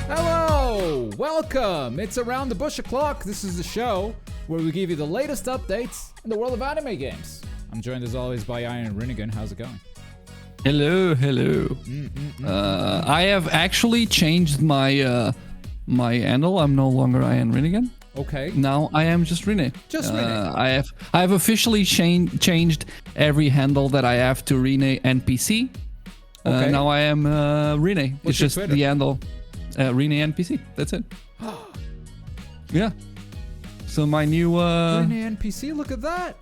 Hello! Welcome! It's Around the Bush O'Clock. This is the show where we give you the latest updates in the world of anime games. I'm joined as always by Iron Rinne. How's it going? Hello. I have actually changed my my handle. I'm no longer Iron Rinne. Okay. Now I am just Rinne. Just Rinne. I have officially changed every handle that I have to Rinne NPC. Okay. Now I am Rinne. What's It's your just Twitter? the handle. Rinne NPC. That's it. Yeah. So my new Rinne NPC, look at that.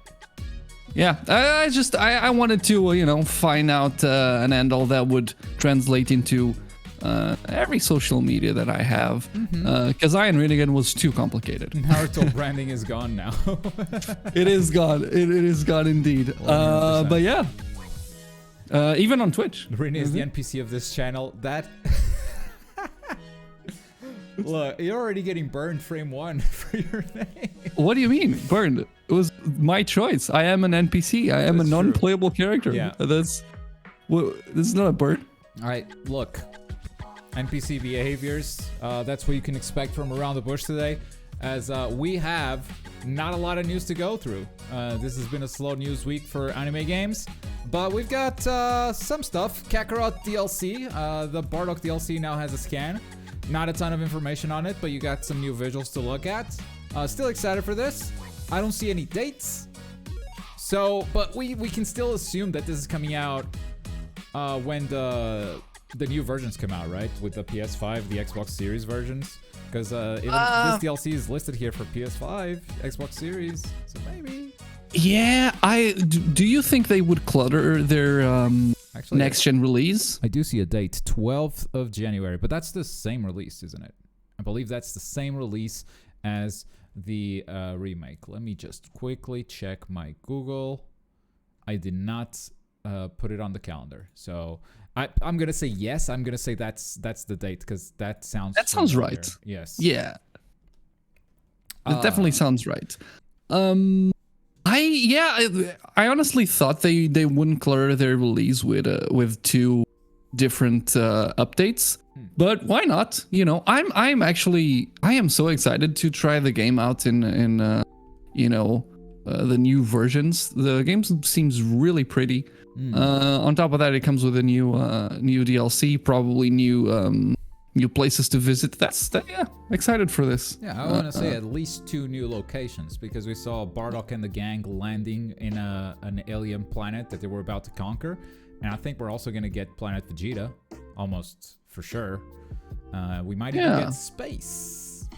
Yeah, I wanted to find out an handle that would translate into every social media that I have, because Iron Rinne was too complicated. Naruto branding is gone now. It is gone. It is gone indeed. 100%. But yeah, even on Twitch. Rinne is the NPC of this channel. That. Look, you're already getting burned frame 1 for your name. What do you mean burned? It was my choice. I am an NPC. I am That's a non-playable character. Yeah. This is not a burn. All right, look. NPC behaviors. That's what you can expect from Around the Bush today, as we have not a lot of news to go through. This has been a slow news week for anime games, but we've got some stuff. Kakarot DLC. The Bardock DLC now has a scan. Not a ton of information on it, but you got some new visuals to look at. Still excited for this. I don't see any dates. So, but we can still assume that this is coming out when the new versions come out, right? With the PS5, the Xbox Series versions. Because even this DLC is listed here for PS5, Xbox Series. So maybe. Yeah, do you think they would clutter their Actually, next gen release? I do see a date, 12th of January, but that's the same release, isn't it? I believe that's the same release as the remake. Let me just quickly check my Google. I did not put it on the calendar, so I'm gonna say yes. I'm gonna say that's the date because that sounds familiar. Right. Yes. Yeah, it definitely sounds right. I honestly thought they wouldn't clutter their release with two different updates, but why not? I am so excited to try the game out in the new versions. The game seems really pretty. On top of that, it comes with a new DLC, probably new places to visit. Yeah, excited for this. Yeah, I want to say at least 2 new locations, because we saw Bardock and the gang landing in an alien planet that they were about to conquer, and I think we're also going to get Planet Vegeta, almost for sure. We might even get space.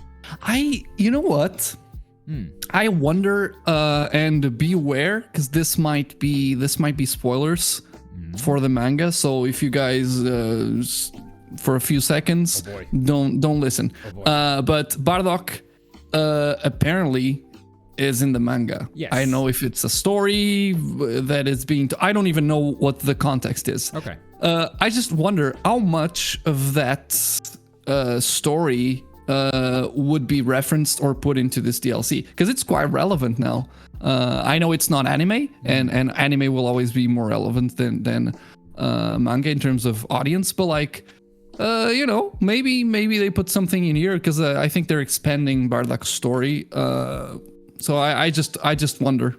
You know what? I wonder, and beware, because this might be spoilers for the manga. So if you guys for a few seconds, don't listen. But Bardock apparently is in the manga. Yes. I know if it's a story that is being I don't even know what the context is. Okay. I just wonder how much of that story would be referenced or put into this DLC, because it's quite relevant now. I know it's not anime, and anime will always be more relevant than manga in terms of audience, but like maybe they put something in here, because I think they're expanding Bardock's story. So I just wonder.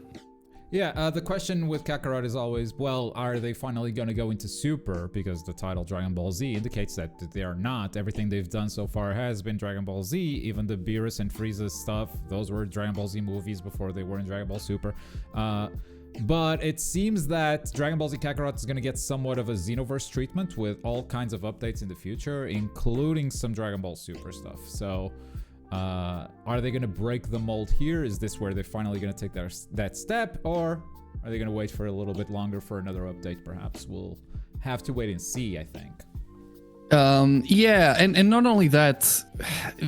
Yeah, the question with Kakarot is always, well, are they finally going to go into Super? Because the title Dragon Ball Z indicates that they are not. Everything they've done so far has been Dragon Ball Z. Even the Beerus and Frieza stuff, those were Dragon Ball Z movies before they were in Dragon Ball Super. But it seems that Dragon Ball Z Kakarot is going to get somewhat of a Xenoverse treatment with all kinds of updates in the future, including some Dragon Ball Super stuff. So, are they going to break the mold here? Is this where they're finally going to take that step? Or are they going to wait for a little bit longer for another update, perhaps? We'll have to wait and see, I think. Yeah, and not only that,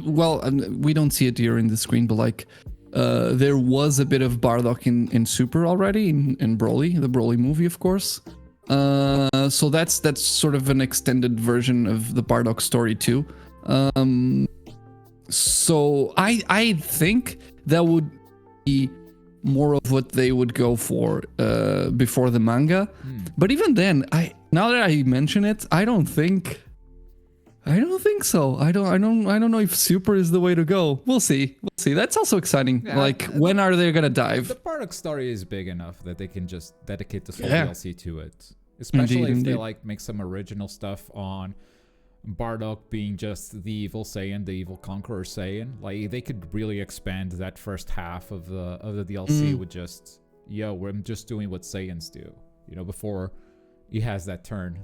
well, we don't see it here in the screen, but like, there was a bit of Bardock in Super already, in Broly, the Broly movie, of course. So that's sort of an extended version of the Bardock story too. So I think that would be more of what they would go for before the manga. But even then, now that I mention it, I don't think so. I don't know if super is the way to go. We'll see. That's also exciting. Yeah, like, when are they gonna dive? The Bardock story is big enough that they can just dedicate the whole Yeah. DLC to it. Especially if they Indeed. like make some original stuff on Bardock being just the evil Saiyan, the evil conqueror Saiyan. Like, they could really expand that first half of the DLC with just, we're just doing what Saiyans do. You know, before he has that turn.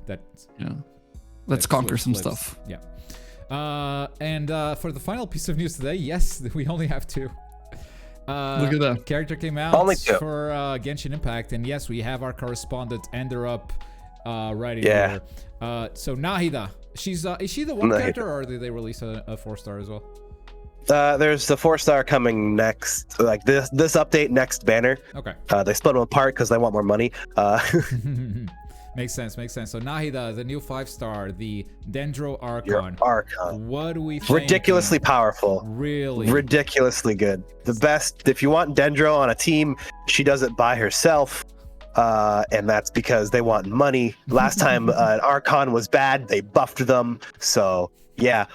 Let's conquer some flips. stuff. Yeah. And for the final piece of news today, yes, we only have 2. Look at that. Character came out Only 2. for Genshin Impact, and yes, we have our correspondent Ender up right Yeah. here. So Nahida, is she the one Nahida. character, or did they release a 4-star as well? There's the 4-star coming next, like this update next banner. Okay. They split them apart because they want more money. Makes sense. So Nahida, the new 5-star, the Dendro Your Archon. Archon. What do we think? Ridiculously powerful. Really? Ridiculously good. The best. If you want Dendro on a team, she does it by herself. And that's because they want money. Last time an Archon was bad, they buffed them. So yeah.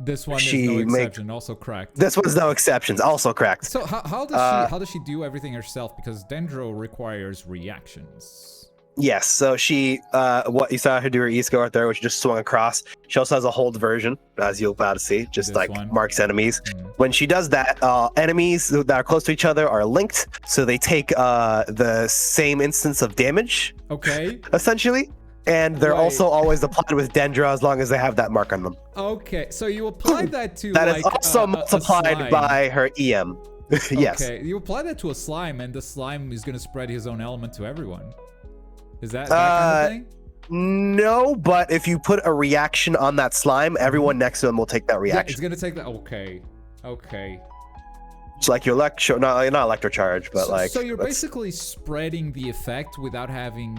This one is She no make- exception. Also cracked. This one's no exceptions. Also cracked. So how does she do everything herself? Because Dendro requires reactions. Yes. So she, what you saw her do her E-Skill right there, which just swung across. She also has a hold version, as you'll about to see, just This like one? marks enemies. When she does that, enemies that are close to each other are linked, so they take the same instance of damage, Okay. essentially. And they're Right. also always applied with Dendro as long as they have that mark on them. Okay. So you apply that to That like is also a multiplied slime. by her EM. Yes. Okay. You apply that to a slime, and the slime is gonna spread his own element to everyone. Is that kind of thing? No, but if you put a reaction on that slime, everyone next to him will take that Yeah, reaction. it's gonna take that. Okay. It's like your electro, not electrocharge, but So you're that's- basically spreading the effect without having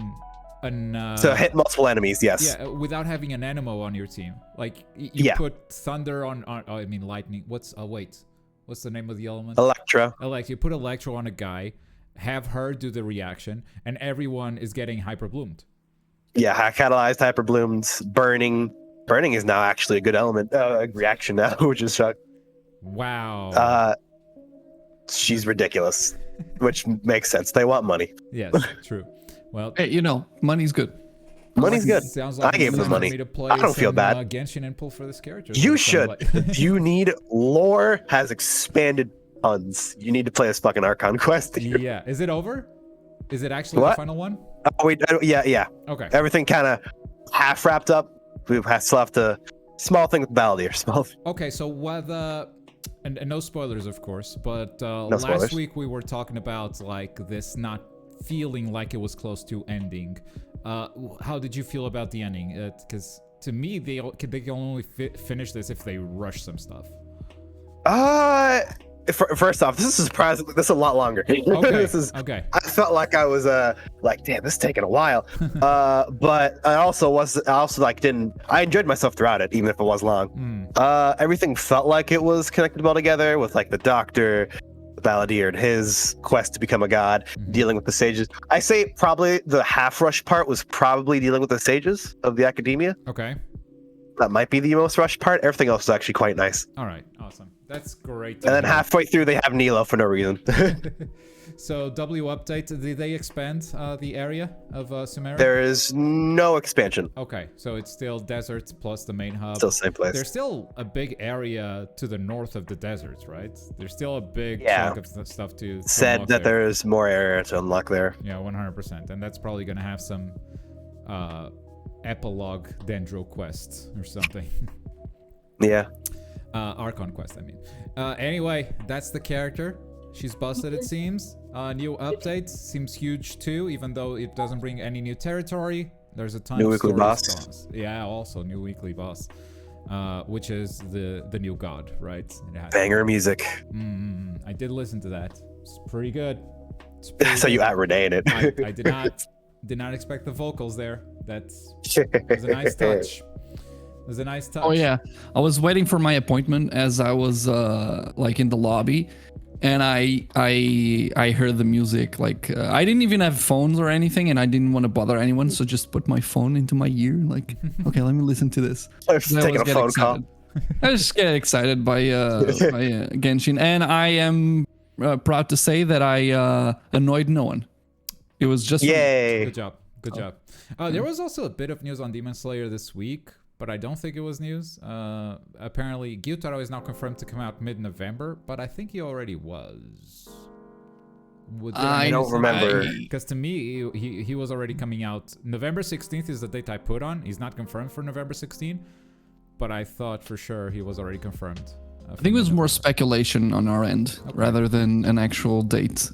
an. so hit multiple enemies. Yes. Yeah, without having an Anemo on your team. Like you Yeah. put thunder on. Oh, I mean lightning. What's the name of the element? Electro. Like you put Electro on a guy, have her do the reaction, and everyone is getting hyper bloomed. Yeah, catalyzed, hyperbloomed, burning. Burning is now actually a good element, reaction now, which is shock. Wow. She's ridiculous, which makes sense. They want money. Yes, true. Well, Hey, money's good. Money's good. sounds like I gave it's them time for money. me to play I don't feel some, bad. Genshin and pull for this character. You It sounds should. like- You need lore has expanded tons. You need to play this fucking Archon quest. Yeah. Is it over? Is it actually the What? final one? Yeah. Okay. Everything kind of half wrapped up. We still have to small thing with Baldier. Small. Okay, so what and no spoilers, of course, but spoilers. last week we were talking about like this not feeling like it was close to ending. How did you feel about the ending? Because to me, they can only finish this if they rush some stuff. First off, this is surprisingly this is a lot longer. Okay. This is Okay. I felt like I was like, damn, this is taking a while. But I also like didn't I enjoyed myself throughout it, even if it was long. Everything felt like it was connected well together with like the doctor, Balladeer, and his quest to become a god, dealing with the sages. I say probably the half rush part was probably dealing with the sages of the academia. Okay. That might be the most rushed part. Everything else is actually quite nice. All right. Awesome. That's great. And then halfway through, they have Nilo for no reason. So W update. Did they expand the area of Sumeria? There is no expansion. Okay, so it's still deserts plus the main hub. Still same place. There's still a big area to the north of the deserts, right? There's still a big Yeah. chunk of stuff to Said unlock that there. there is more area to unlock there. Yeah, 100%. And that's probably going to have some epilogue Dendro quests or something. Yeah. Archon quest, I mean. Anyway, that's the character. She's busted, it seems. New update seems huge too, even though it doesn't bring any new territory. There's a ton New of weekly story boss. stars. Yeah, also new weekly boss, which is the new god, right? It has- Banger music. I did listen to that. It's pretty good. It's pretty So you good. at Rinne in it. I did not expect the vocals there. That was a nice touch. It was a nice touch. Oh yeah, I was waiting for my appointment as I was like in the lobby, and I heard the music. Like I didn't even have phones or anything, and I didn't want to bother anyone, so just put my phone into my ear. Like, okay, let me listen to this. I was taking a phone call. I just get excited by Genshin, and I am proud to say that I annoyed no one. It was just Yay! Good job. Good job. There was also a bit of news on Demon Slayer this week, but I don't think it was news. Apparently, Gyutaro is now confirmed to come out mid-November, but I think he already was. I don't remember. Because to me, he was already coming out. November 16th is the date I put on. He's not confirmed for November 16th, but I thought for sure he was already confirmed. I think it was more speculation on our end rather than an actual date.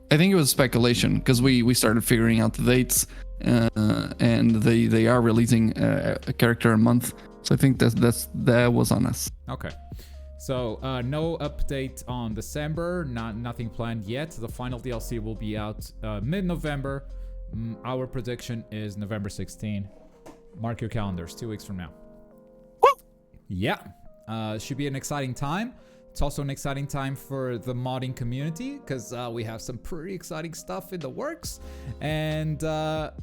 I think it was speculation because we started figuring out the dates, and they are releasing a character a month. So I think that was on us. Okay. So no update on December, nothing planned yet. The final DLC will be out mid-November. Our prediction is November 16. Mark your calendars, 2 weeks from now. Woo! Yeah, should be an exciting time. It's also an exciting time for the modding community because we have some pretty exciting stuff in the works. And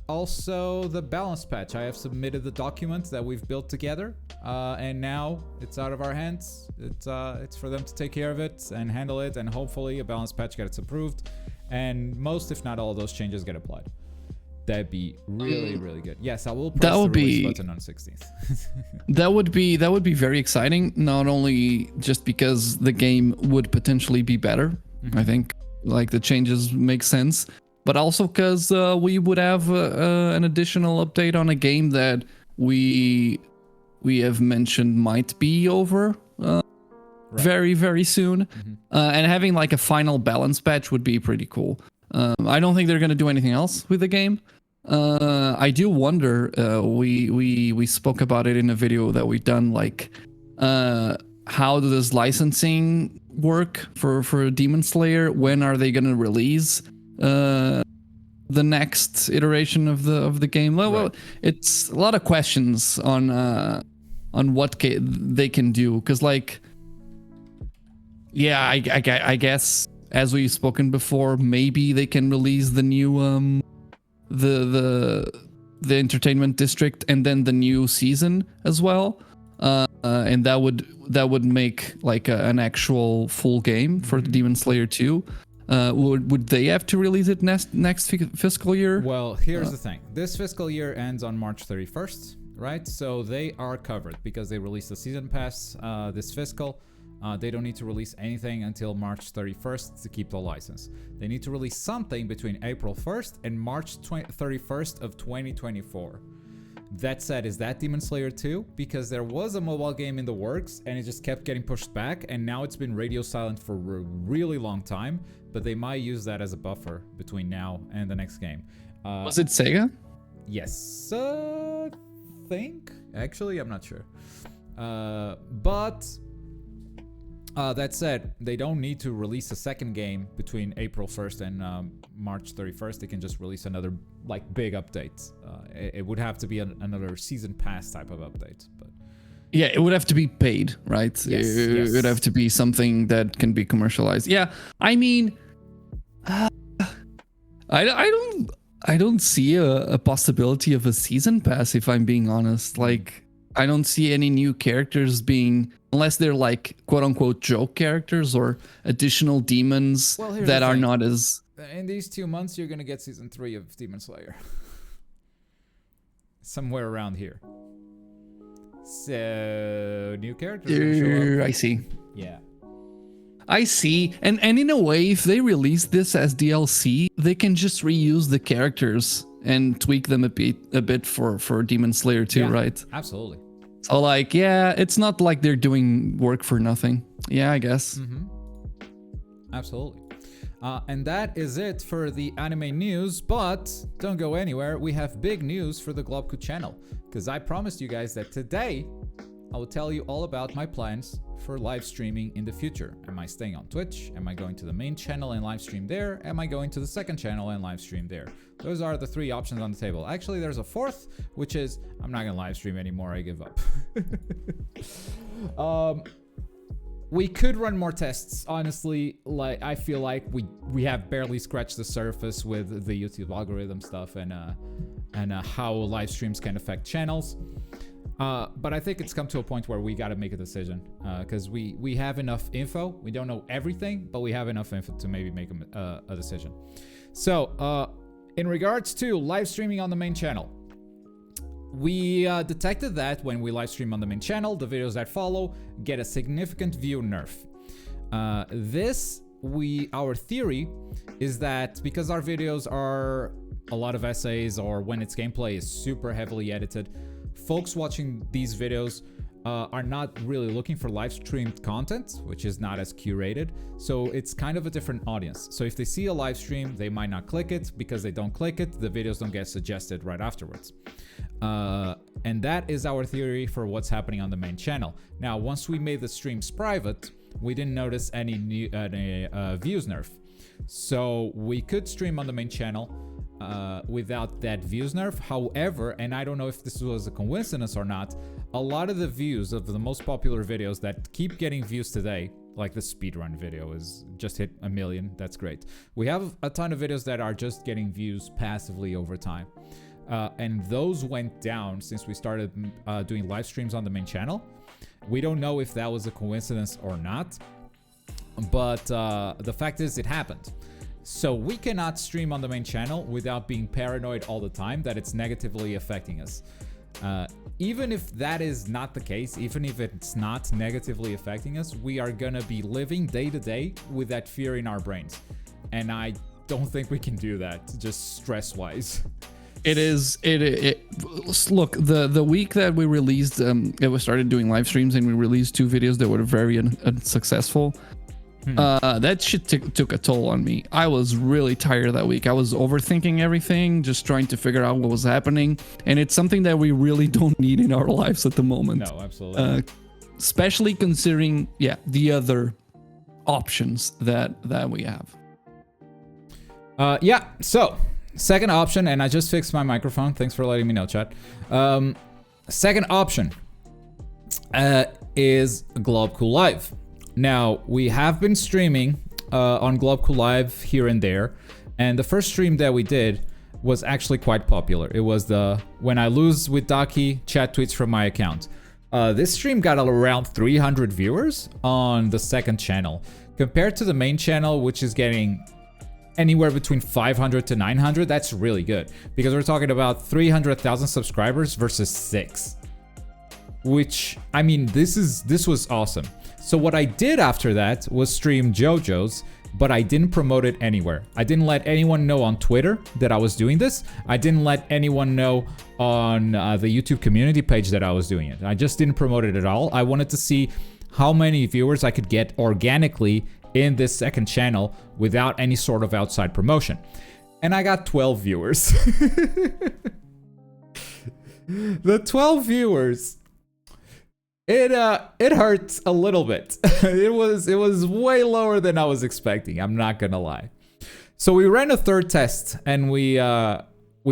also the balance patch. I have submitted the document that we've built together, and now it's out of our hands. It's for them to take care of it and handle it, and hopefully a balance patch gets approved, and most, if not all, of those changes get applied. That'd be really, really good. Yes, I will press the release button on 16th. That would be very exciting. Not only just because the game would potentially be better, I think, like the changes make sense, but also because we would have an additional update on a game that we have mentioned might be over very, very soon, and having like a final balance patch would be pretty cool. I don't think they're gonna do anything else with the game. I do wonder. We spoke about it in a video that we done. Like, how does licensing work for Demon Slayer? When are they gonna release the next iteration of the game? Well, it's a lot of questions on what they can do. Because like, yeah, I guess. As we've spoken before, maybe they can release the new the entertainment district and then the new season as well, and that would make like an actual full game for the Demon Slayer 2. Would they have to release it next fiscal year? Well, here's the thing. This fiscal year ends on March 31st, right? So they are covered because they released the season pass this fiscal. They don't need to release anything until March 31st to keep the license. They need to release something between April 1st and March 31st of 2024. That said, is that Demon Slayer 2? Because there was a mobile game in the works and it just kept getting pushed back, and now it's been radio silent for a really long time, but they might use that as a buffer between now and the next game. Was it Sega? Yes, I think. Actually, I'm not sure. But that said, they don't need to release a second game between April 1st and March 31st. They can just release another like big update. It would have to be another season pass type of update, but yeah, it would have to be paid, right? Yes, it would have to be something that can be commercialized. Yeah, I mean, I don't see a possibility of a season pass, if I'm being honest. Like, I don't see any new characters being, unless they're like quote unquote joke characters or additional demons that are not as. In these 2 months, you're gonna get season 3 of Demon Slayer. Somewhere around here. So new characters. Show up. I see. Yeah. I see. And in a way, if they release this as DLC, they can just reuse the characters and tweak them a bit for Demon Slayer 2, right? Absolutely. So like, yeah, it's not like they're doing work for nothing. Yeah, I guess. Absolutely. And that is it for the anime news, but don't go anywhere. We have big news for the Globku channel, because I promised you guys that today I will tell you all about my plans for live streaming in the future? Am I staying on Twitch? Am I going to the main channel and live stream there? Am I going to the second channel and live stream there? Those are the 3 options on the table. Actually, there's a fourth, which is I'm not gonna live stream anymore. I give up. We could run more tests, honestly. Like, I feel like we have barely scratched the surface with the YouTube algorithm stuff and how live streams can affect channels. But I think it's come to a point where we got to make a decision because we have enough info. We don't know everything, but we have enough info to maybe make a decision. So in regards to live streaming on the main channel, we detected that when we live stream on the main channel, the videos that follow get a significant view nerf. Our theory is that because our videos are a lot of essays, or when it's gameplay is super heavily edited, folks watching these videos are not really looking for live streamed content, which is not as curated. So it's kind of a different audience. So if they see a live stream, they might not click it. Because they don't click it, the videos don't get suggested right afterwards. And that is our theory for what's happening on the main channel. Now, once we made the streams private, we didn't notice any views nerf. So we could stream on the main channel without that views nerf. However, and I don't know if this was a coincidence or not, a lot of the views of the most popular videos that keep getting views today, like the speedrun video is just hit 1 million. That's great. We have a ton of videos that are just getting views passively over time. And those went down since we started doing live streams on the main channel. We don't know if that was a coincidence or not, but the fact is it happened. So we cannot stream on the main channel without being paranoid all the time that it's negatively affecting us. Even if that is not the case, even if it's not negatively affecting us, we are gonna be living day to day with that fear in our brains. And I don't think we can do that, just stress-wise. Look, the week that we released, we started doing live streams and we released 2 videos that were very unsuccessful. That shit took a toll on me. I was really tired that week. I was overthinking everything, just trying to figure out what was happening. And it's something that we really don't need in our lives at the moment. No, absolutely. Especially considering, the other options that we have. So second option, and I just fixed my microphone. Thanks for letting me know, chat. Second option is Globcool Live. Now, we have been streaming on Globcool Live here and there, and the first stream that we did was actually quite popular. It was the When I Lose with Daki chat tweets from my account. This stream got around 300 viewers on the second channel, compared to the main channel, which is getting anywhere between 500 to 900. That's really good, because we're talking about 300,000 subscribers versus 6. Which, I mean, this was awesome. So what I did after that was stream JoJo's, but I didn't promote it anywhere. I didn't let anyone know on Twitter that I was doing this. I didn't let anyone know on the YouTube community page that I was doing it. I just didn't promote it at all. I wanted to see how many viewers I could get organically in this second channel without any sort of outside promotion. And I got 12 viewers. The 12 viewers... It hurts a little bit. It was way lower than I was expecting. I'm not gonna lie. So we ran a third test and we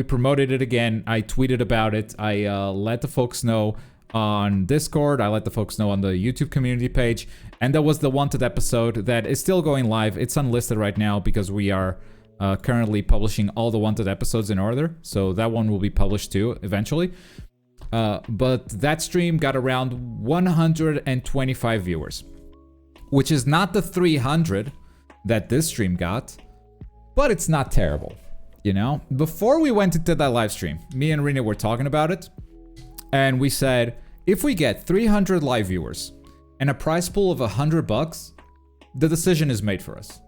promoted it again. I tweeted about it. I let the folks know on Discord. I let the folks know on the YouTube community page. And that was the wanted episode that is still going live. It's unlisted right now because we are currently publishing all the wanted episodes in order. So that one will be published too eventually. But that stream got around 125 viewers, which is not the 300 that this stream got, but it's not terrible, you know? Before we went into that live stream, me and Rinne were talking about it, and we said, if we get 300 live viewers and a prize pool of $100, the decision is made for us.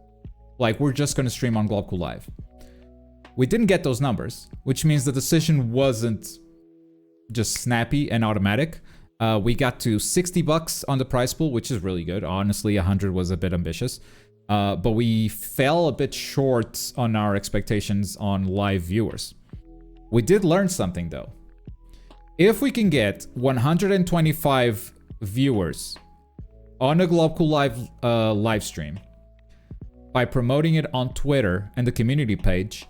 Like, we're just gonna stream on Globcool Live. We didn't get those numbers, which means the decision wasn't just snappy and automatic. We got to $60 on the prize pool, which is really good. Honestly, 100 was a bit ambitious. But we fell a bit short on our expectations on live viewers. We did learn something though. If we can get 125 viewers on a Global Live live stream by promoting it on Twitter and the community page,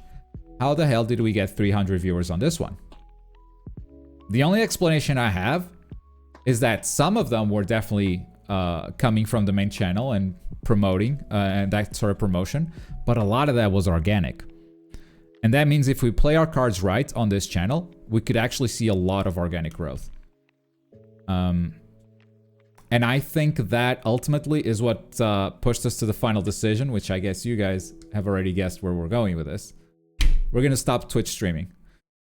how the hell did we get 300 viewers on this one? The only explanation I have is that some of them were definitely coming from the main channel and promoting and that sort of promotion, but a lot of that was organic. And that means if we play our cards right on this channel, we could actually see a lot of organic growth. And I think that ultimately is what pushed us to the final decision, which I guess you guys have already guessed where we're going with this. We're going to stop Twitch streaming.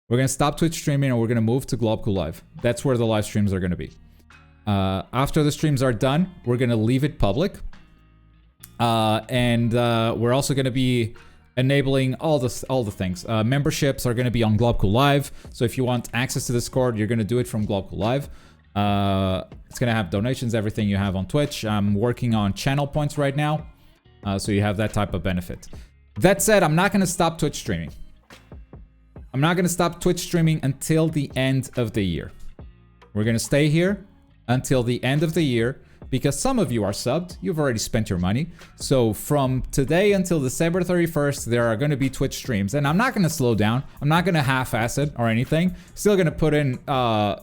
We're going to stop Twitch streaming and we're going to move to Global Live. That's where the live streams are going to be. After the streams are done, we're going to leave it public. And we're also going to be enabling all the things. Memberships are going to be on Global Live. So if you want access to Discord, you're going to do it from Global Live. It's going to have donations, everything you have on Twitch. I'm working on channel points right now. So you have that type of benefit. That said, I'm not going to stop Twitch streaming. I'm not going to stop Twitch streaming until the end of the year. We're going to stay here until the end of the year because some of you are subbed. You've already spent your money. So from today until December 31st, there are going to be Twitch streams. And I'm not going to slow down. I'm not going to half-ass it or anything. Still going to put in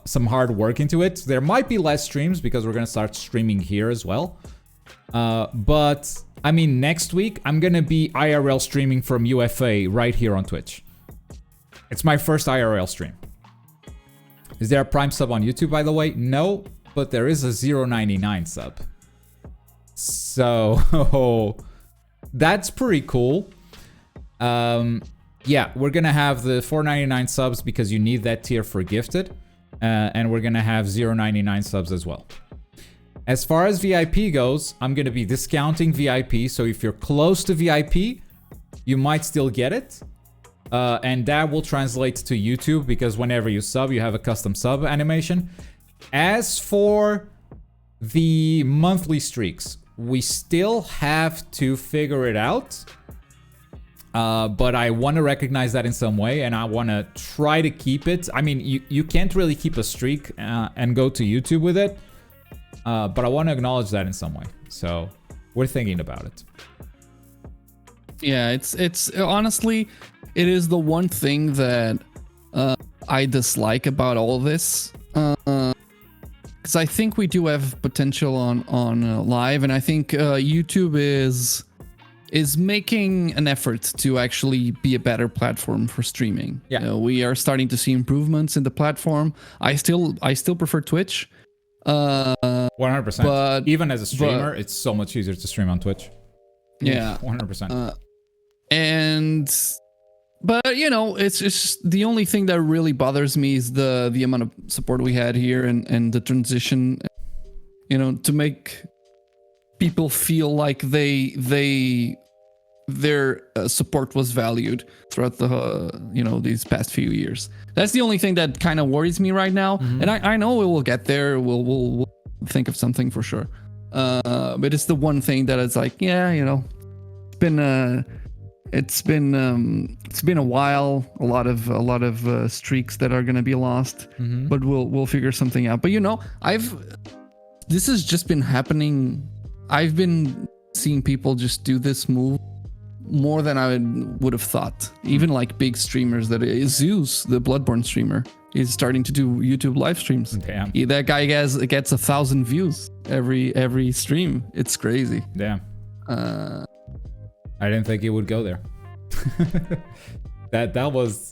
some hard work into it. There might be less streams because we're going to start streaming here as well. But, I mean, next week, I'm going to be IRL streaming from UFA right here on Twitch. It's my first IRL stream. Is there a Prime sub on YouTube, by the way? No, but there is a 0.99 sub. So, that's pretty cool. Yeah, we're going to have the 4.99 subs because you need that tier for gifted. And we're going to have 0.99 subs as well. As far as VIP goes, I'm going to be discounting VIP. So if you're close to VIP, you might still get it. And that will translate to YouTube because whenever you sub, you have a custom sub animation. As for the monthly streaks, we still have to figure it out. But I want to recognize that in some way, and I want to try to keep it. I mean, you can't really keep a streak and go to YouTube with it. But I want to acknowledge that in some way. So we're thinking about it. Yeah, it's honestly, it is the one thing that I dislike about all this. Because I think we do have potential on live, and I think YouTube is making an effort to actually be a better platform for streaming. Yeah. You know, we are starting to see improvements in the platform. I still prefer Twitch. 100%. But even as a streamer, it's so much easier to stream on Twitch. Yeah. 100%. But you know, it's just the only thing that really bothers me is the amount of support we had here and the transition, you know, to make people feel like their support was valued throughout the you know, these past few years. That's the only thing that kind of worries me right now. And I know we will get there. We'll think of something for sure. But it's the one thing that it's like, yeah, you know, it's been a while, a lot of streaks that are gonna be lost, but we'll figure something out. But you know, this has just been happening. I've been seeing people just do this move more than I would have thought. Even like big streamers, Zeus, the Bloodborne streamer, is starting to do YouTube live streams. Damn. That guy gets 1,000 views every stream. It's crazy. Damn. I didn't think he would go there.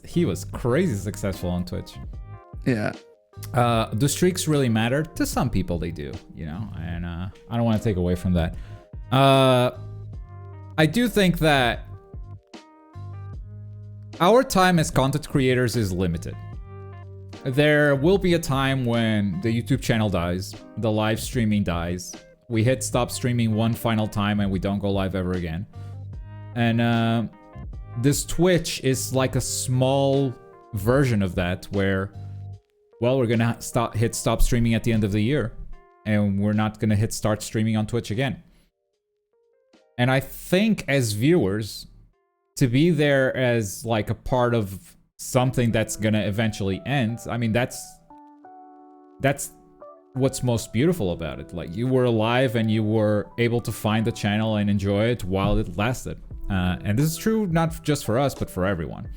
He was crazy successful on Twitch. Yeah. Do streaks really matter? To some people they do, you know, and I don't want to take away from that. I do think that our time as content creators is limited. There will be a time when the YouTube channel dies, the live streaming dies, we hit stop streaming one final time and we don't go live ever again. And this Twitch is like a small version of that where, well, we're gonna hit stop streaming at the end of the year and we're not gonna hit start streaming on Twitch again. And I think as viewers, to be there as like a part of something that's gonna eventually end, I mean, that's what's most beautiful about it. Like, you were alive and you were able to find the channel and enjoy it while it lasted. And this is true not just for us, but for everyone.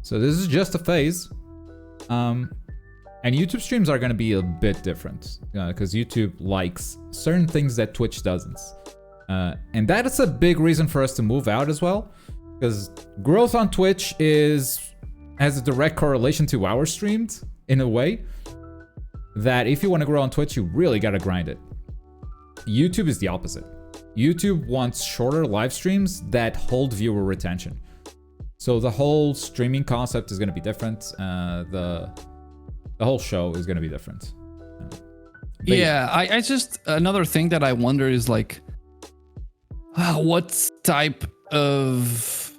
So this is just a phase. And YouTube streams are going to be a bit different because YouTube likes certain things that Twitch doesn't. And that is a big reason for us to move out as well, because growth on Twitch has a direct correlation to our streams in a way that if you want to grow on Twitch, you really got to grind it. YouTube is the opposite. YouTube wants shorter live streams that hold viewer retention. So the whole streaming concept is going to be different. The whole show is going to be different. Yeah, I just, another thing that I wonder is like, what type of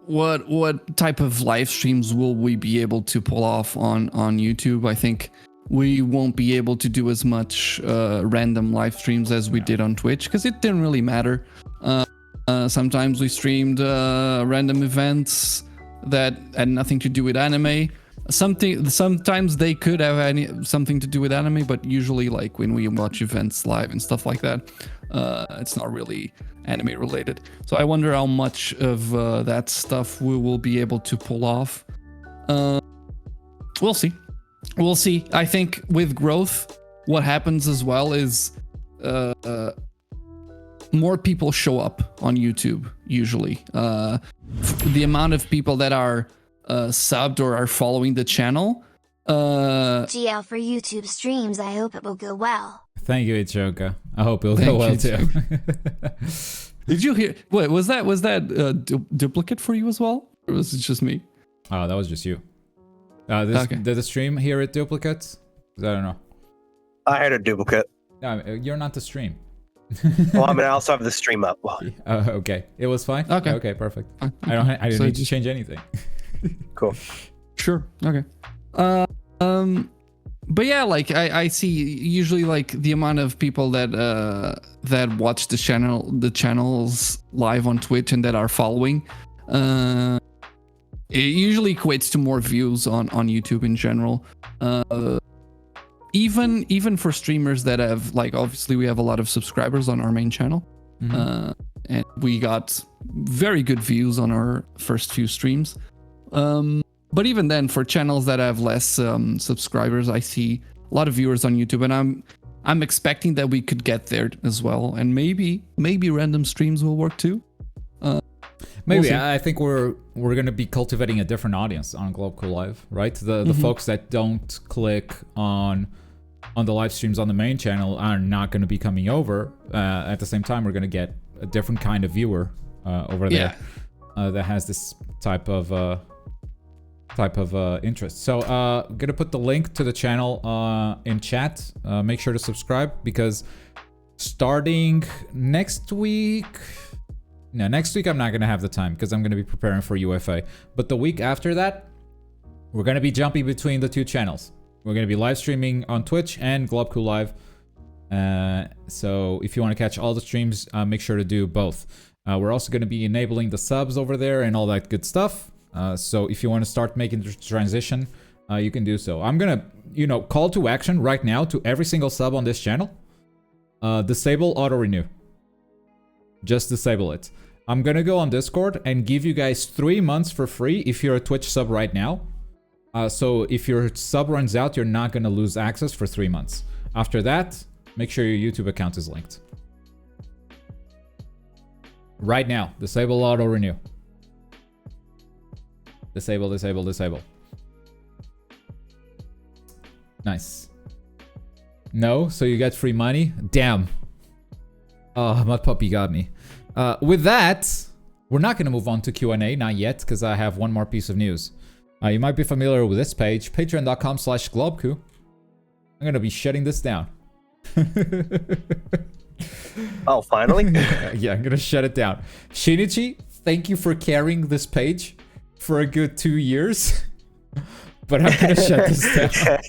live streams will we be able to pull off on YouTube? I think we won't be able to do as much random live streams as we did on Twitch, because it didn't really matter. Sometimes we streamed random events that had nothing to do with anime. Sometimes they could have something to do with anime, but usually, like when we watch events live and stuff like that, it's not really anime related. So I wonder how much of that stuff we will be able to pull off. We'll see. We'll see. I think with growth, what happens as well is more people show up on YouTube, usually. The amount of people that are subbed or are following the channel. GL for YouTube streams, I hope it will go well. Thank you, Ichoka. I hope it'll go well too. Did you hear? Wait, was that duplicate for you as well? Or was it just me? Oh, that was just you. Did the stream hear it duplicates? I don't know. I had a duplicate. No, you're not the stream. Well, I mean, I also have the stream up. Okay, it was fine. Okay, perfect. I didn't need to change anything. Cool. Sure. Okay. But yeah, like I see usually like the amount of people that watch the channels live on Twitch and that are following, it usually equates to more views on YouTube in general. Even for streamers that have, like, obviously we have a lot of subscribers on our main channel, and we got very good views on our first few streams. But even then, for channels that have less subscribers, I see a lot of viewers on YouTube, and I'm expecting that we could get there as well. And maybe random streams will work too. Maybe. We'll I think we're gonna be cultivating a different audience on Global Live, right? The folks that don't click on the live streams on the main channel are not going to be coming over. At the same time, we're going to get a different kind of viewer over there that has this type of interest. So I'm gonna put the link to the channel in chat. Make sure to subscribe, because starting next week I'm not gonna have the time because I'm gonna be preparing for UFA, but the week after that we're gonna be jumping between the two channels. We're gonna be live streaming on Twitch and Globcool Live, so if you want to catch all the streams, make sure to do both. We're also gonna be enabling the subs over there and all that good stuff. So if you want to start making the transition, you can do so. I'm gonna, call to action right now to every single sub on this channel. Disable auto renew. Just disable it. I'm gonna go on Discord and give you guys 3 months for free if you're a Twitch sub right now. So if your sub runs out, you're not gonna lose access for 3 months. After that, make sure your YouTube account is linked. Right now, disable auto renew. Disable, disable, disable. Nice. No, so you get free money? Damn. Oh, my puppy got me. With that, we're not going to move on to Q&A, not yet, because I have one more piece of news. You might be familiar with this page, patreon.com/globku. I'm going to be shutting this down. Oh, finally? Yeah, I'm going to shut it down. Shinichi, thank you for carrying this page for a good 2 years, but I'm gonna shut this down.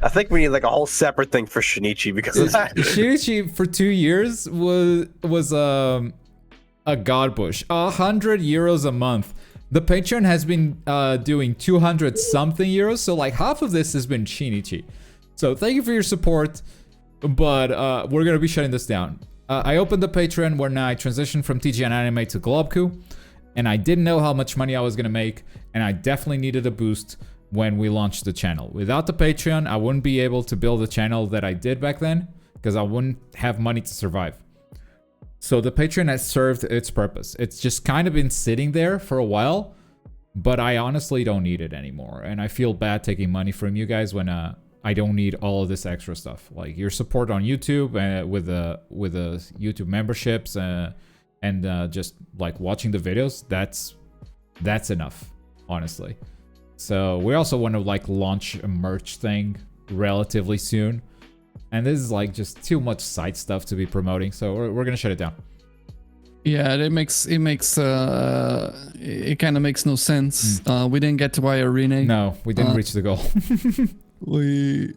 I think we need like a whole separate thing for Shinichi because of that. Shinichi for 2 years was a god push. 100 euros a month. The Patreon has been doing 200 something euros, so like half of this has been Shinichi. So thank you for your support, but we're gonna be shutting this down. I opened the Patreon when I transitioned from TGN Anime to Globku, and I didn't know how much money I was gonna make, and I definitely needed a boost when we launched the channel. Without the Patreon, I wouldn't be able to build the channel that I did back then, because I wouldn't have money to survive. So the Patreon has served its purpose. It's just kind of been sitting there for a while, but I honestly don't need it anymore. And I feel bad taking money from you guys when I don't need all of this extra stuff. Like your support on YouTube with the YouTube memberships and just like watching the videos, that's enough, honestly. So we also want to like launch a merch thing relatively soon. And this is like just too much side stuff to be promoting, so we're gonna shut it down. Yeah, it kind of makes no sense. We didn't get to buy a Rinne. No, we didn't reach the goal. we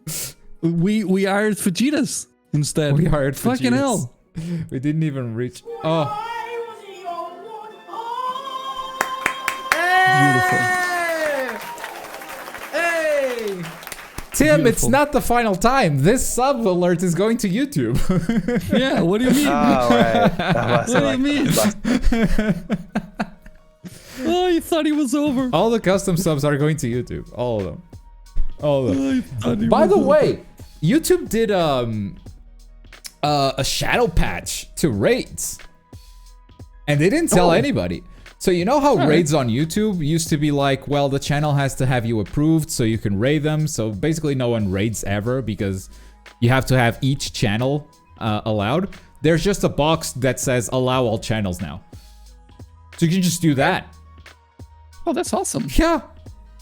hired Vegeta's instead. We hired fucking Vegeta's. hell. We didn't even reach. Oh, beautiful. Hey! Tim, it's not the final time. This sub alert is going to YouTube. Yeah, what do you mean? Oh, right. What do you mean? Oh, you thought he was over. All the custom subs are going to YouTube. All of them. All of them. Oh, you thought he By was the over. way, YouTube did a shadow patch to raids, and they didn't tell anybody. So you know how raids on YouTube used to be like, well, the channel has to have you approved so you can raid them. So basically no one raids ever because you have to have each channel allowed. There's just a box that says allow all channels now. So you can just do that. Oh, that's awesome. Yeah.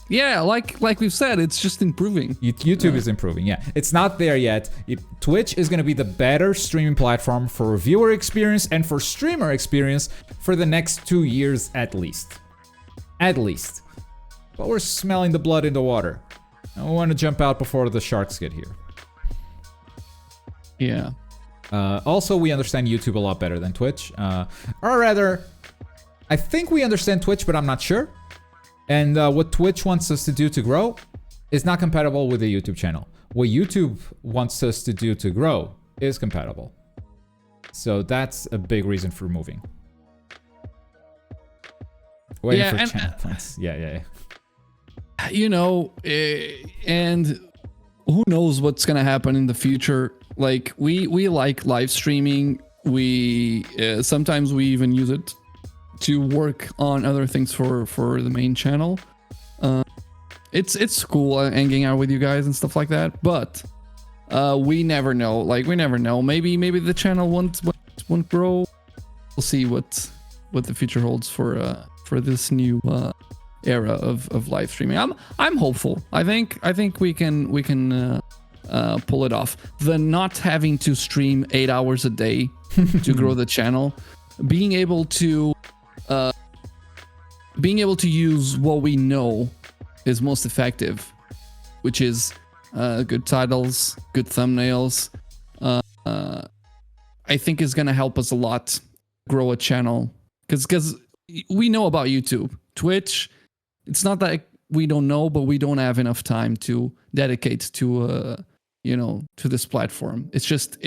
Yeah, like we've said, it's just improving. YouTube is improving, yeah. It's not there yet. Twitch is going to be the better streaming platform for viewer experience and for streamer experience for the next 2 years at least. At least. But we're smelling the blood in the water. And we want to jump out before the sharks get here. Yeah. Also, we understand YouTube a lot better than Twitch. Or rather, I think we understand Twitch, but I'm not sure. And what Twitch wants us to do to grow is not compatible with the YouTube channel. What YouTube wants us to do to grow is compatible. So that's a big reason for moving. Waiting for channel points. Yeah. You know, and who knows what's gonna happen in the future. Like we like live streaming. We sometimes we even use it to work on other things for the main channel. It's cool hanging out with you guys and stuff like that, but we never know. Like we never know. Maybe the channel won't grow. We'll see what the future holds for this new era of live streaming. I'm hopeful. I think we can pull it off. The not having to stream 8 hours a day to grow the channel, being able to use what we know is most effective, which is good titles, good thumbnails. I think is gonna help us a lot grow a channel, because we know about YouTube, Twitch. It's not that we don't know, but we don't have enough time to dedicate to to this platform. It's just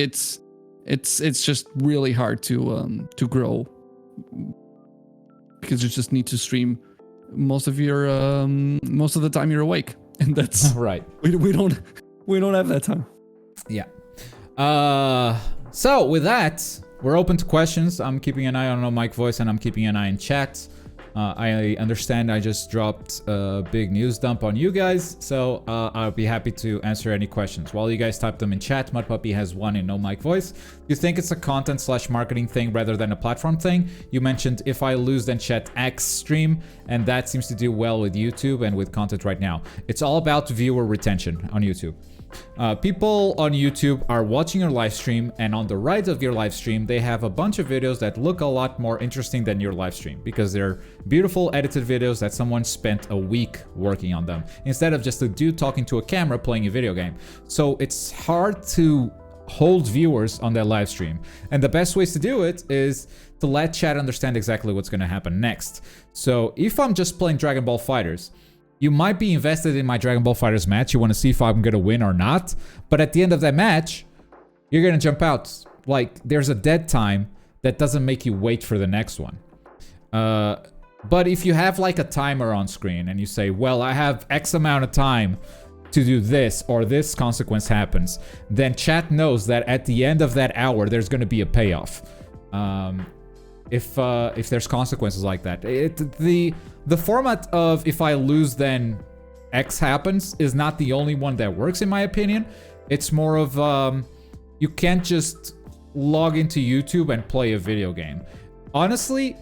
really hard to grow, because you just need to stream most of the time you're awake, and that's right. We don't have that time. Yeah. So with that, we're open to questions. I'm keeping an eye on Mike Voice, and I'm keeping an eye in chat. I understand I just dropped a big news dump on you guys, so I'll be happy to answer any questions. While you guys type them in chat, Mudpuppy has one in No Mic Voice. You think it's a content/marketing thing rather than a platform thing? You mentioned if I lose then chat X stream, and that seems to do well with YouTube and with content right now. It's all about viewer retention on YouTube. People on YouTube are watching your live stream, and on the right of your live stream they have a bunch of videos that look a lot more interesting than your live stream, because they're beautiful edited videos that someone spent a week working on them, instead of just a dude talking to a camera playing a video game. So it's hard to hold viewers on their live stream, and the best ways to do it is to let chat understand exactly what's going to happen next. So if I'm just playing Dragon Ball Fighters, You might be invested in my Dragon Ball FighterZ match. You want to see if I'm gonna win or not. But at the end of that match, you're gonna jump out. Like, there's a dead time that doesn't make you wait for the next one. But if you have like a timer on screen and you say, well, I have X amount of time to do this or this consequence happens, then chat knows that at the end of that hour, there's gonna be a payoff. If there's consequences like that. The format of if I lose then X happens is not the only one that works in my opinion. It's more of you can't just log into YouTube and play a video game. Honestly,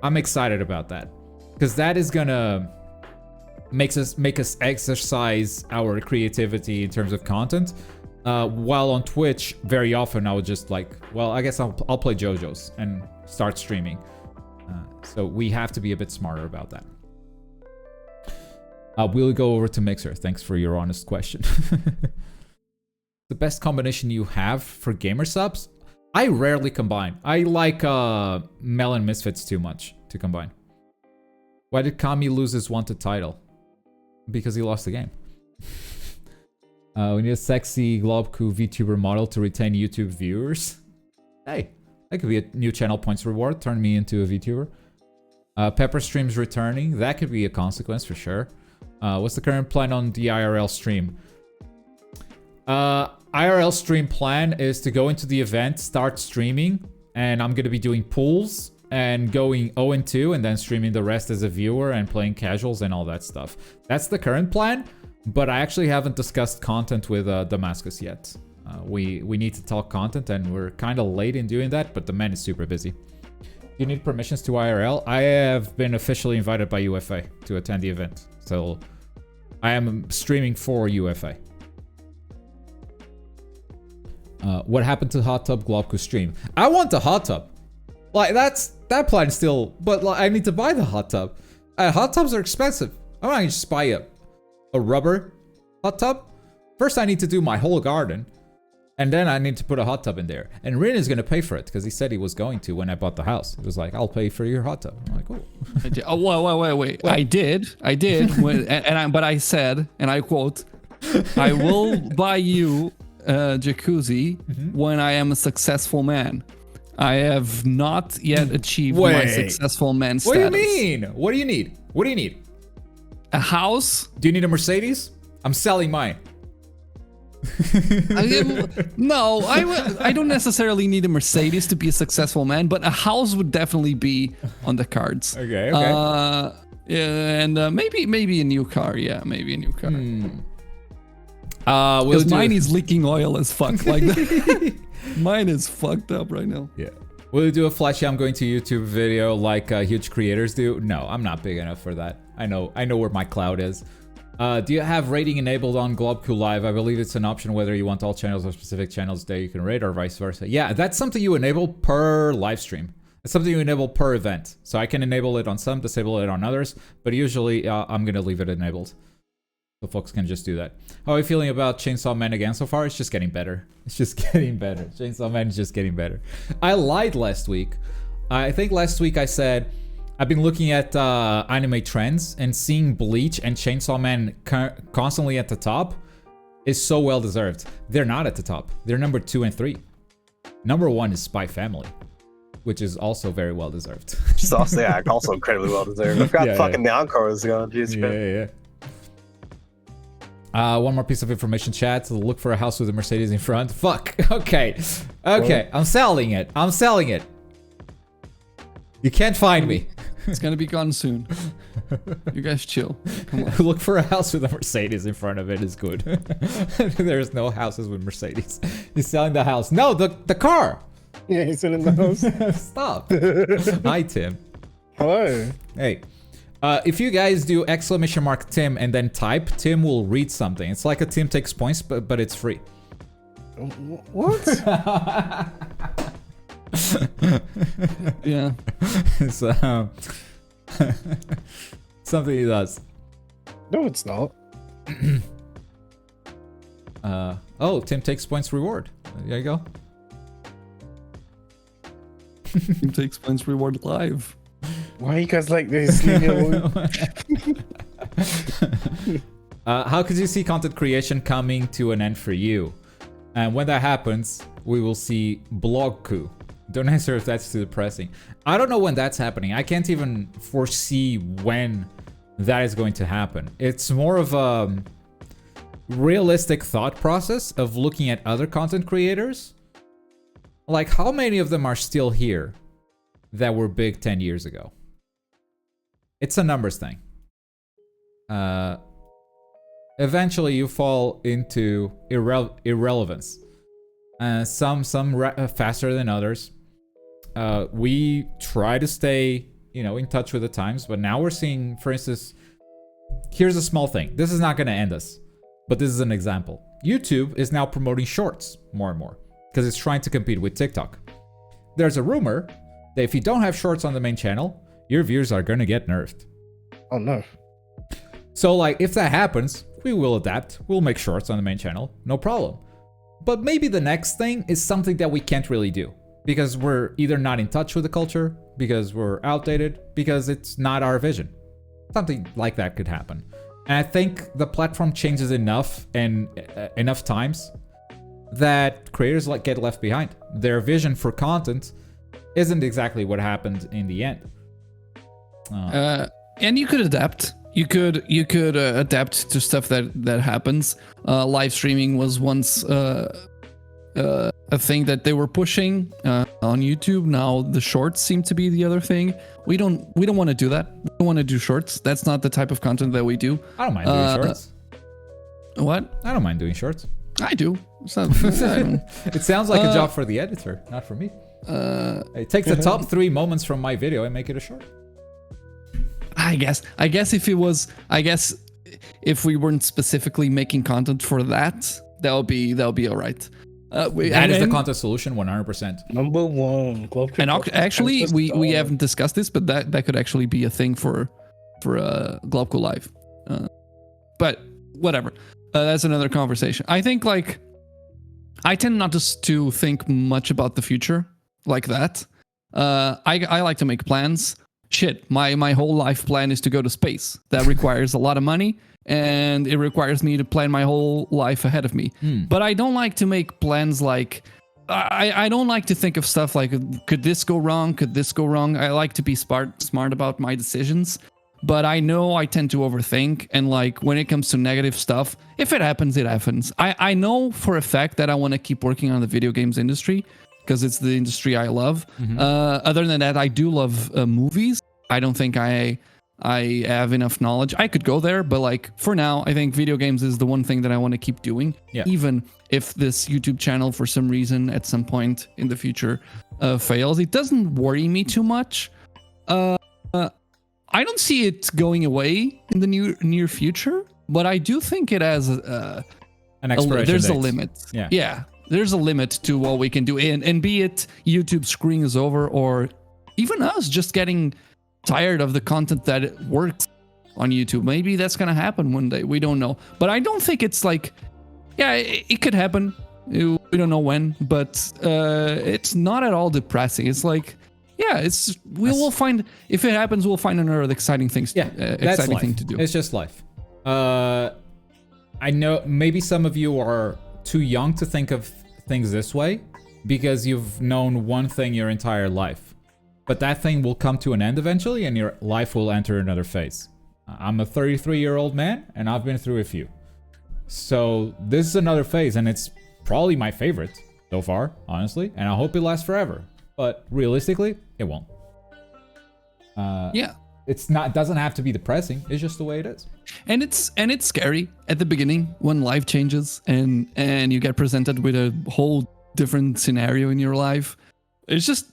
I'm excited about that because that is gonna make us exercise our creativity in terms of content. While on Twitch, very often I would just like, well, I guess I'll play JoJo's and start streaming. So we have to be a bit smarter about that. We'll go over to Mixer. Thanks for your honest question. The best combination you have for gamer subs? I rarely combine. I like Melon Misfits too much to combine. Why did Kami lose his wanted title? Because he lost the game. We need a sexy Globku VTuber model to retain YouTube viewers. Hey, that could be a new channel points reward. Turn me into a VTuber. Pepper streams returning. That could be a consequence for sure. What's the current plan on the IRL stream? IRL stream plan is to go into the event, start streaming, and I'm going to be doing pools and going 0-2 and then streaming the rest as a viewer and playing casuals and all that stuff. That's the current plan, but I actually haven't discussed content with Damascus yet. We need to talk content and we're kind of late in doing that, but the man is super busy. You need permissions to IRL? I have been officially invited by UFA to attend the event, so I am streaming for UFA. What happened to Hot Tub Globku stream? I want the hot tub. Like, that plan still, but like, I need to buy the hot tub. Hot tubs are expensive. I'm not gonna just buy a rubber hot tub. First, I need to do my whole garden, and then I need to put a hot tub in there. And Rinne is gonna pay for it because he said he was going to when I bought the house. He was like, "I'll pay for your hot tub." I'm like, "Oh." Oh, wait. I did. But I said, and I quote, "I will buy you a jacuzzi when I am a successful man." I have not yet achieved my successul man status. What do you mean? What do you need? What do you need? A house? Do you need a Mercedes? I'm selling mine. No, I don't necessarily need a Mercedes to be a successful man, but a house would definitely be on the cards. Okay. And maybe a new car. Yeah, maybe a new car. Because mine is leaking oil as fuck. Like mine is fucked up right now. Yeah. Will you do a flashy I'm going to YouTube video like huge creators do? No, I'm not big enough for that. I know where my cloud is. Do you have rating enabled on Globku Live? I believe it's an option whether you want all channels or specific channels that you can rate or vice versa. Yeah, that's something you enable per live stream. It's something you enable per event. So I can enable it on some, disable it on others, but usually I'm going to leave it enabled. So folks can just do that. How are you feeling about Chainsaw Man again so far? It's just getting better. It's just getting better. Chainsaw Man is just getting better. I lied last week. I think last week I said I've been looking at anime trends and seeing Bleach and Chainsaw Man constantly at the top is so well deserved. They're not at the top. They're number 2 and 3. Number 1 is Spy Family, which is also very well deserved. Just also, yeah, also incredibly well deserved. I've got the encores going. Jesus Christ. Yeah. One more piece of information, chat. Look for a house with a Mercedes in front. Fuck. Okay. I'm selling it. You can't find me. It's gonna be gone soon. You guys chill. Come on. Look for a house with a Mercedes in front of it is good. There's no houses with Mercedes. He's selling the house. No, the car. Yeah, he's selling the house. Stop. Hi, Tim. Hello. Hey. If you guys do !Tim and then type, Tim will read something. It's like a Tim takes points, but it's free. What? Yeah. It's something he does. No, it's not. Oh, Tim takes points reward. There you go. Tim takes points reward live. Why are you guys like this? Leave me alone. How could you see content creation coming to an end for you? And when that happens, we will see blog coup. Don't answer if that's too depressing. I don't know when that's happening. I can't even foresee when that is going to happen. It's more of a realistic thought process of looking at other content creators. Like, how many of them are still here that were big 10 years ago? It's a numbers thing. Eventually you fall into irrelevance. Some faster than others. We try to stay, in touch with the times, but now we're seeing, for instance, here's a small thing. This is not going to end us, but this is an example. YouTube is now promoting shorts more and more because it's trying to compete with TikTok. There's a rumor that if you don't have shorts on the main channel, your views are going to get nerfed. Oh no. So like, if that happens, we will adapt. We'll make shorts on the main channel, no problem. But maybe the next thing is something that we can't really do because we're either not in touch with the culture, because we're outdated, because it's not our vision. Something like that could happen. And I think the platform changes enough and enough times that creators get left behind. Their vision for content isn't exactly what happened in the end. And you could adapt. You could adapt to stuff that happens. Live streaming was once a thing that they were pushing on YouTube. Now the shorts seem to be the other thing. We don't want to do that. We don't want to do shorts. That's not the type of content that we do. I don't mind doing shorts. What? I don't mind doing shorts. I do. It sounds like a job for the editor, not for me. Take the top 3 moments from my video and make it a short. I guess if we weren't specifically making content for that would be all right. That is the content solution, 100%. Number one. And actually, we haven't discussed this, but that could actually be a thing for Globco Live. But whatever. That's another conversation. I think I tend not to think much about the future like that. I like to make plans. Shit, my whole life plan is to go to space. That requires a lot of money, and it requires me to plan my whole life ahead of me. But I don't like to make plans I don't like to think of stuff like, could this go wrong? Could this go wrong? I like to be smart about my decisions. But I know I tend to overthink, and when it comes to negative stuff, if it happens, it happens. I know for a fact that I want to keep working on the video games industry, because it's the industry I love. Other than that, I do love movies. I don't think I have enough knowledge. I could go there, but for now, I think video games is the one thing that I want to keep doing. Yeah. Even if this YouTube channel, for some reason, at some point in the future, fails, it doesn't worry me too much. I don't see it going away in the near future, but I do think it has an expiration there's date. A limit. Yeah. There's a limit to what we can do, and be it YouTube screwing us over, or even us just getting tired of the content that works on YouTube. Maybe that's gonna happen one day. We don't know, but I don't think it's it could happen. We don't know when, but it's not at all depressing. It's we'll find, if it happens, we'll find another exciting things. Exciting thing to do. It's just life. I know maybe some of you are too young to think of things this way because you've known one thing your entire life, but that thing will come to an end eventually and your life will enter another phase. I'm a 33-year-old man and I've been through a few, so this is another phase, and it's probably my favorite so far, honestly, and I hope it lasts forever, but realistically it won't. It doesn't have to be depressing. It's just the way it is. And it's scary at the beginning when life changes and you get presented with a whole different scenario in your life. It's just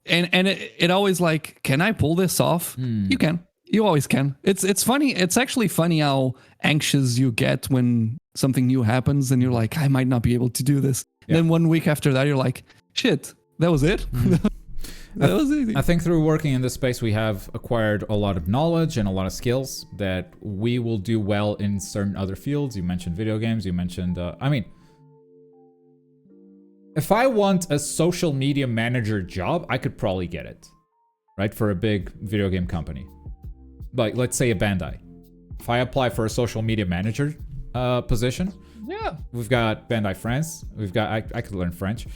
and it always can I pull this off? You can. You always can. It's funny. It's actually funny how anxious you get when something new happens and you're like, I might not be able to do this. And then 1 week after that, you're like, shit, that was it. That was easy. I think through working in this space, we have acquired a lot of knowledge and a lot of skills that we will do well in certain other fields. You mentioned video games. You mentioned, if I want a social media manager job, I could probably get it, right? For a big video game company. Like, let's say a Bandai. if I apply for a social media manager position, Yeah. we've got Bandai France. We've got I could learn French.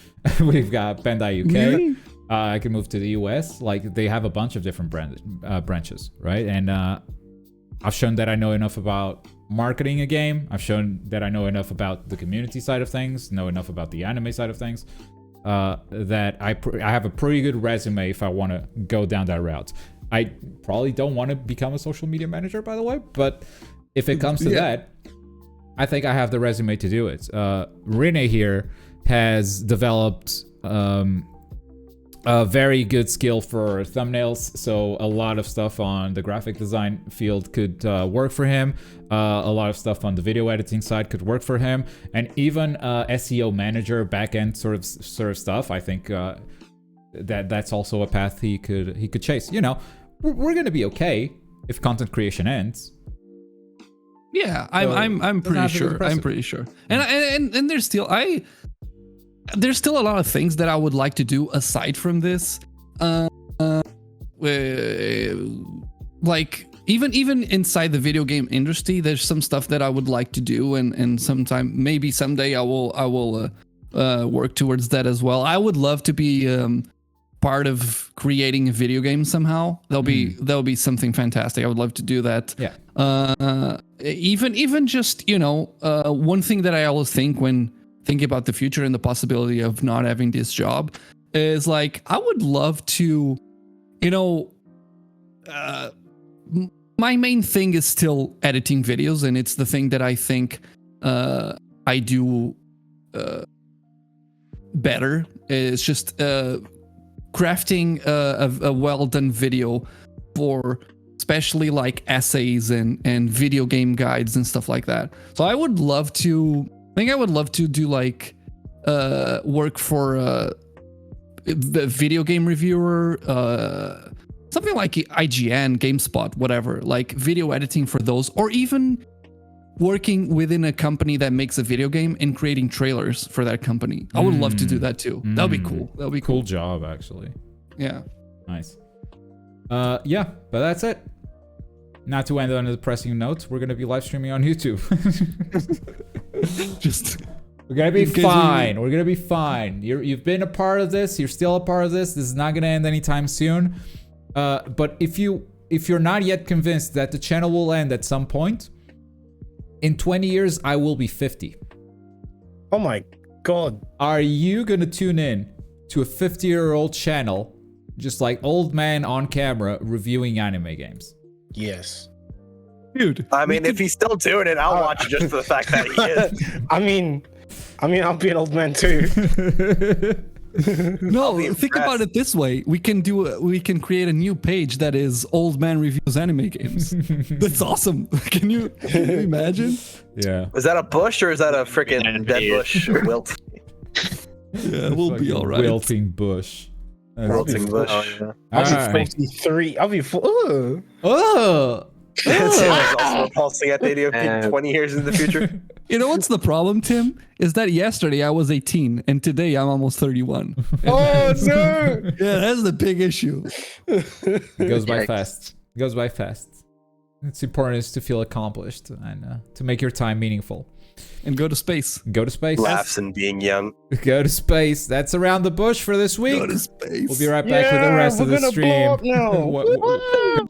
We've got Bandai UK. I can move to the US. Like they have a bunch of different branches, right? And I've shown that I know enough about marketing a game. I've shown that I know enough about the community side of things, know enough about the anime side of things, that I have a pretty good resume if I want to go down that route. I probably don't want to become a social media manager, by the way, but if it comes to that, I think I have the resume to do it. Rinne here has developed a very good skill for thumbnails, so a lot of stuff on the graphic design field could work for him. A lot of stuff on the video editing side could work for him, and even SEO manager, backend sort of stuff. I think that's also a path he could chase. You know, we're gonna be okay if content creation ends. Yeah, So, I'm pretty sure. impressive. I'm pretty sure. And there's still a lot of things that I would like to do aside from this. Like even inside the video game industry, there's some stuff that I would like to do, and maybe someday I will work towards that as well. I would love to be part of creating a video game somehow. That'll be something fantastic. I would love to do that. Yeah. Even just, you know, one thing that I always think when thinking about the future and the possibility of not having this job is like, I would love to, you know, my main thing is still editing videos, and it's the thing that I think I do better. It's just crafting a well-done video for especially like essays and video game guides and stuff like that. So I would love to do like work for a video game reviewer, something like IGN, GameSpot, whatever, like video editing for those, or even working within a company that makes a video game and creating trailers for that company. I would love to do that too. That would be cool. That would be Cool cool. job, actually. Yeah. Nice. Yeah, but that's it. Not to end on a depressing note, we're gonna be live streaming on YouTube. Just We're gonna be in case fine. We're gonna be fine. You've been a part of this. You're still a part of this. This is not gonna end anytime soon. But if you're not yet convinced that the channel will end at some point, in 20 years I will be 50. Oh my god. Are you gonna tune in to a 50-year-old channel, just like old man on camera reviewing anime games? Yes. dude. I mean, if he's still doing it, I'll watch it just for the fact that he is. I mean, I'll be an old man too. No, be think about impressed. it this way: we can create a new page that is Old Man Reviews Anime Games. That's awesome. Can you imagine? Yeah. Is that a bush or is that a freaking dead bush wilt? Yeah, we'll be Fucking all right. Wilting bush. Wilting bush. I'll be Alright. 43. I'll be full. Oh. It's also repulsing at the idea of being 20 years in the future. You know what's the problem, Tim? Is that yesterday I was 18 and today I'm almost 31. Oh no! Yeah, that's the big issue. It goes by Yikes. fast. It goes by fast. It's important is to feel accomplished and to make your time meaningful. And go to space. Go to space. Laughs and being young. Go to space. That's around the bush for this week. Go to space. We'll be right back with the rest of the we're gonna blow stream. up now. What-